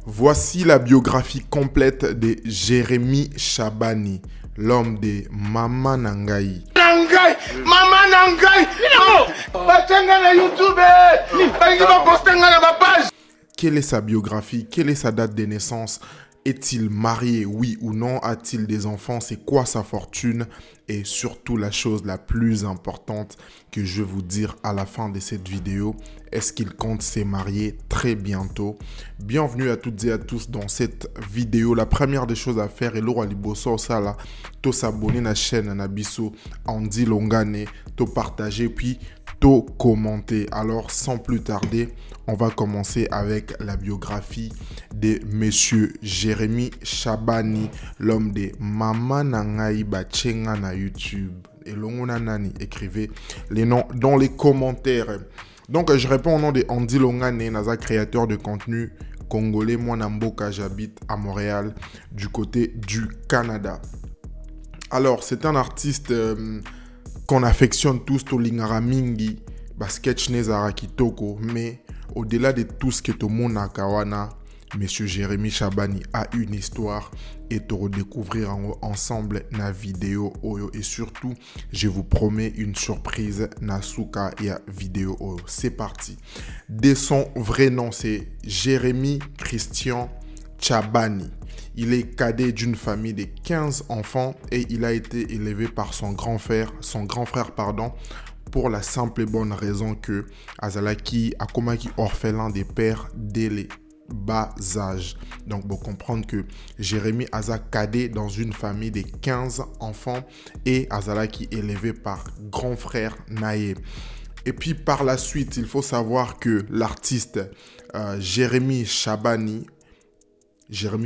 Voici la biographie complète de Jérémy Chabani, l'homme de Mama Nangai. Nangai, Mama Nangai, Batenga na YouTube, va poster na ma page. Quelle est sa biographie? Quelle est sa date de naissance? Est-il marié, oui ou non? A-t-il des enfants? C'est quoi sa fortune? Et surtout la chose la plus importante que je vais vous dire à la fin de cette vidéo, est-ce qu'il compte se marier très bientôt? Bienvenue à toutes et à tous dans cette vidéo. La première des choses à faire est l'ora liboso sala, to s'abonner à la chaîne Nabiso Andy Longane, to partager puis to commenter. Alors sans plus tarder, on va commencer avec la biographie de Monsieur Jérémy Chabani, l'homme de Mama Nangai Bachenga na YouTube. Et Longona Nani, écrivez les noms dans les commentaires. Donc je réponds au nom de Andy Longane, Naza, créateur de contenu congolais. Moi Namboka, j'habite à Montréal, du côté du Canada. Alors c'est un artiste qu'on affectionne tous, Tolingara Mingi, Sketch Nezara Kitoko, mais au-delà de tout ce que tout le monde a kawana, Monsieur Jérémy Chabani a une histoire et te redécouvrir ensemble na vidéo oyo, et surtout je vous promets une surprise nasuka ya vidéo oyo. C'est parti. De son vrai nom, c'est Jérémy Christian Chabani. Il est cadet d'une famille de 15 enfants et il a été élevé par son grand frère, pour la simple et bonne raison que Azalaki a comme orphelin des pères dès les bas âge. Donc, pour comprendre que Jérémy Aza cadet dans une famille de 15 enfants et Azalaki élevé par grand frère Naé. Et puis par la suite, il faut savoir que l'artiste Jérémy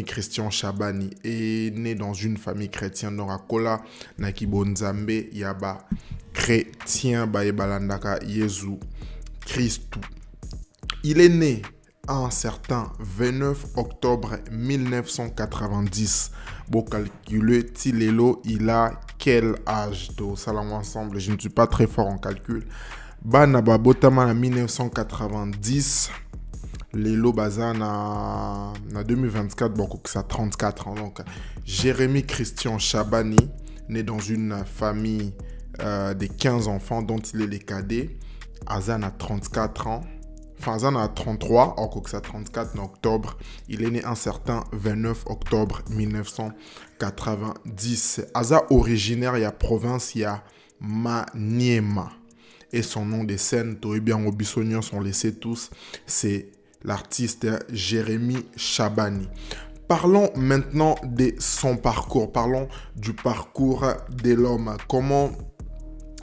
Christian Chabani est né dans une famille chrétienne. Donc, à Kola, Nakibonzambe, Yaba, chrétien, Baebalandaka, Jésus, Christou. Il est né un certain 29 octobre 1990. Bon, calculer, Tilelo, il a quel âge? Donc, ça ensemble, je ne suis pas très fort en calcul. Banaba Botama en 1990. Lelo Bazan en 2024, bon, ça a 34 ans. Donc, Jérémy Christian Chabani, né dans une famille de 15 enfants dont il est le cadet. Azan a 34 ans. Enfin, Azan a 33, encore que ça 34 en octobre. Il est né un certain 29 octobre 1990. Aza originaire, il y a province, il y a Maniema. Et son nom de scène, Toébien Obissonion sont laissés tous, c'est l'artiste Jérémy Chabani. Parlons maintenant de son parcours. Parlons du parcours de l'homme. Comment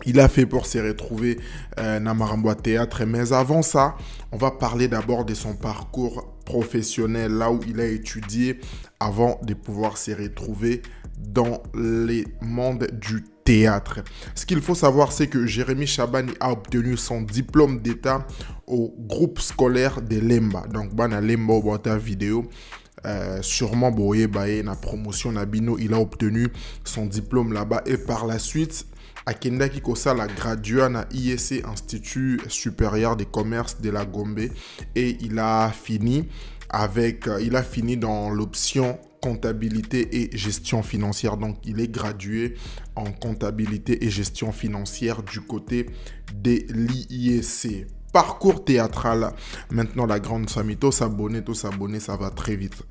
il a fait pour se retrouver Namaramboa Théâtre. Mais avant ça, on va parler d'abord de son parcours professionnel, là où il a étudié avant de pouvoir se retrouver dans les mondes du théâtre. Ce qu'il faut savoir, c'est que Jérémy Chabani a obtenu son diplôme d'état au groupe scolaire de Lemba. Donc, bana Lemba au vidéo. Sûrement boye baye na promotion nabino, il a obtenu son diplôme là-bas et par la suite Akenda Kikosa la gradué na ISC, Institut supérieur des commerces de la Gombe, et il a fini dans l'option comptabilité et gestion financière. Donc il est gradué en comptabilité et gestion financière du côté de l'ISC. Parcours théâtral, maintenant la grande famille, tous s'abonner, ça va très vite.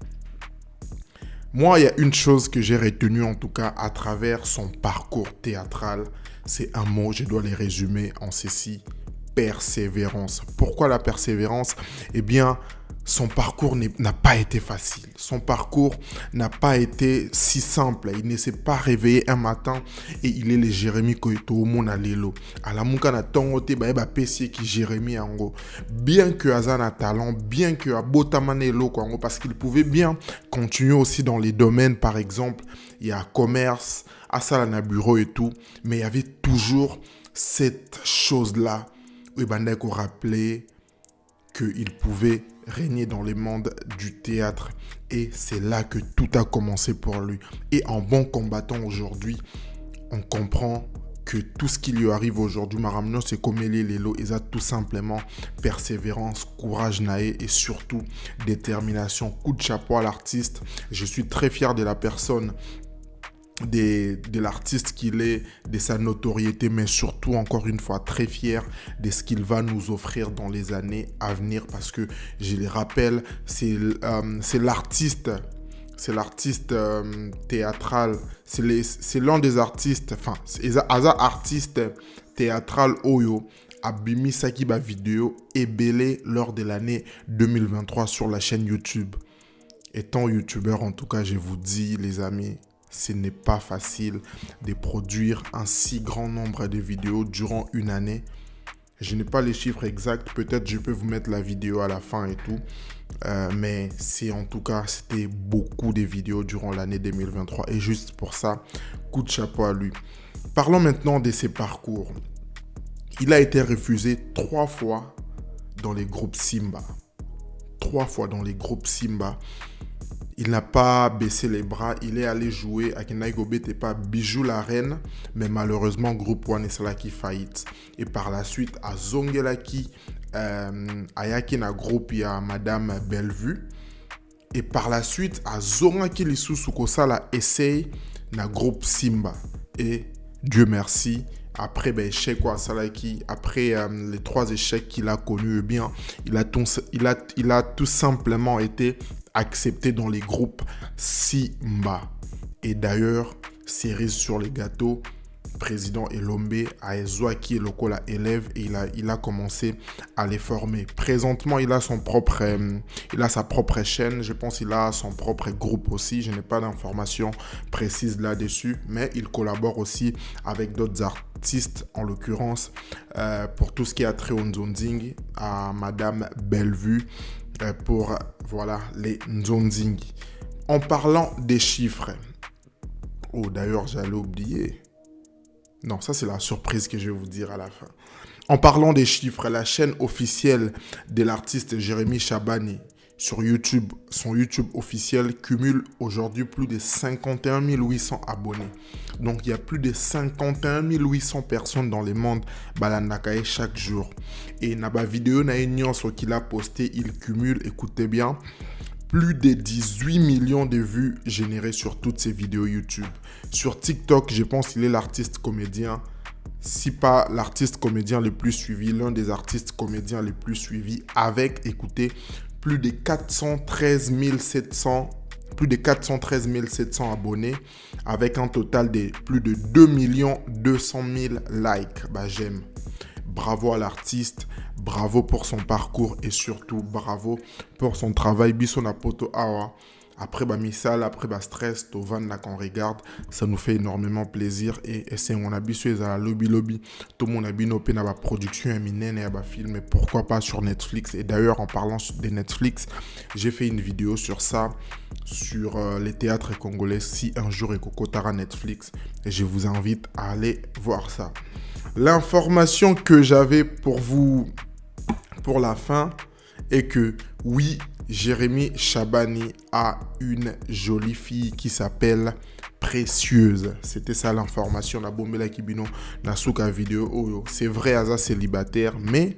Moi, il y a une chose que j'ai retenue en tout cas à travers son parcours théâtral, c'est un mot, je dois les résumer en ceci: persévérance. Pourquoi la persévérance? Eh bien, son parcours n'a pas été facile. Son parcours n'a pas été si simple. Il ne s'est pas réveillé un matin et il est le Jérémy Koito Mona Lelo. À la mouka na tongote ba pesier qui Jérémy ango. Bien que Azan a talent, bien que Abotamane Lo Kwango, parce qu'il pouvait bien continuer aussi dans les domaines, par exemple, il y a commerce, Asala bureau et tout, mais il y avait toujours cette chose-là où il bandait qu'on rappelait qu'il pouvait régner dans les mondes du théâtre. Et c'est là que tout a commencé pour lui. Et en bon combattant aujourd'hui, on comprend que tout ce qui lui arrive aujourd'hui, Maramno, c'est comme les Lelo, ils ont tout simplement persévérance, courage naé et surtout détermination. Coup de chapeau à l'artiste. Je suis très fier de la personne, de l'artiste qu'il est, de sa notoriété, mais surtout, encore une fois, très fier de ce qu'il va nous offrir dans les années à venir, parce que, je les rappelle, c'est l'artiste théâtral, c'est l'un des artistes, enfin, c'est un artiste théâtral Oyo, Abimi Sakiba vidéo ébélé lors de l'année 2023 sur la chaîne YouTube. Étant youtubeur, en tout cas, je vous dis, les amis, ce n'est pas facile de produire un si grand nombre de vidéos durant une année. Je n'ai pas les chiffres exacts, peut-être je peux vous mettre la vidéo à la fin et tout. Mais en tout cas, c'était beaucoup de vidéos durant l'année 2023. Et juste pour ça, coup de chapeau à lui. Parlons maintenant de ses parcours. Il a été refusé 3 fois dans les groupes Simba. 3 fois dans les groupes Simba. Il n'a pas baissé les bras, il est allé jouer à Kenaïgo Betepa Bijou la Reine, mais malheureusement, groupe One Esalaki faillite. Et par la suite, à Zongelaki, Ayaki na groupe, il y a Madame Bellevue. Et par la suite, à Zongaki Lisusu Kosala essaye na groupe Simba. Et Dieu merci, après échec quoi, Salaki, après les 3 échecs qu'il a connus, eh bien, il a tout simplement été accepté dans les groupes Simba. Et d'ailleurs, cerise sur les gâteaux, président Elombe a Ezouaki et Lokola élève et il a commencé à les former. Présentement, il a sa propre chaîne, je pense qu'il a son propre groupe aussi. Je n'ai pas d'informations précises là-dessus, mais il collabore aussi avec d'autres artistes, en l'occurrence pour tout ce qui a trait au Nzonzing, à Madame Bellevue, pour voilà les Nzonzing. En parlant des chiffres, oh d'ailleurs j'allais oublier. Non, ça c'est la surprise que je vais vous dire à la fin. En parlant des chiffres, la chaîne officielle de l'artiste Jérémy Chabani sur YouTube, son YouTube officiel cumule aujourd'hui plus de 51 800 abonnés. Donc il y a plus de 51 800 personnes dans le monde balandakae chaque jour. Et naba vidéo na ce qu'il a posté, il cumule, écoutez bien, plus de 18 millions de vues générées sur toutes ces vidéos YouTube. Sur TikTok, je pense qu'il est l'artiste comédien, si pas l'artiste comédien le plus suivi, l'un des artistes comédiens les plus suivis, avec, écoutez, plus de 413 700 abonnés, avec un total de plus de 2 200 000 likes. Bah, j'aime. Bravo à l'artiste, bravo pour son parcours et surtout bravo pour son travail. Bisona poto awa. Après misal, après stress, tovan là qu'on regarde, ça nous fait énormément plaisir et c'est on a habitué à la lobby. Tout le monde a bien opé na production éminente et à film, mais pourquoi pas sur Netflix. Et d'ailleurs en parlant de Netflix, j'ai fait une vidéo sur ça, sur les théâtres congolais. Si un jour Ekokotara Netflix, et je vous invite à aller voir ça. L'information que j'avais pour vous pour la fin est que oui, Jérémy Chabani a une jolie fille qui s'appelle Précieuse. C'était ça l'information. La bombela kibino nasuka vidéo. Oh, c'est vrai, Aza célibataire, mais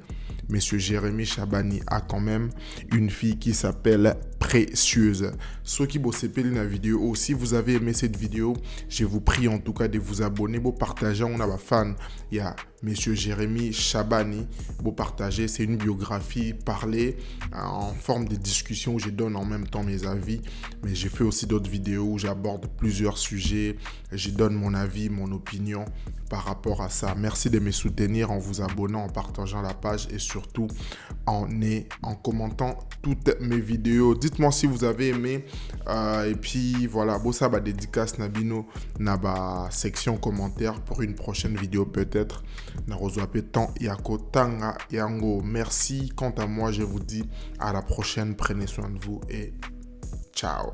Monsieur Jérémy Chabani a quand même une fille qui s'appelle Précieuse. Ceux qui bossent la vidéo, si vous avez aimé cette vidéo, je vous prie en tout cas de vous abonner, pour partager. On a un fan, il y a Monsieur Jérémy Chabani, pour partager. C'est une biographie parlée en forme de discussion où je donne en même temps mes avis. Mais j'ai fait aussi d'autres vidéos où j'aborde plusieurs sujets. Je donne mon avis, mon opinion par rapport à ça. Merci de me soutenir en vous abonnant, en partageant la page et surtout en commentant toutes mes vidéos. Dites-moi si vous avez aimé. Et puis voilà, ça va dédicace Nabino Naba section commentaires pour une prochaine vidéo peut-être. Merci. Quant à moi, je vous dis à la prochaine. Prenez soin de vous et ciao.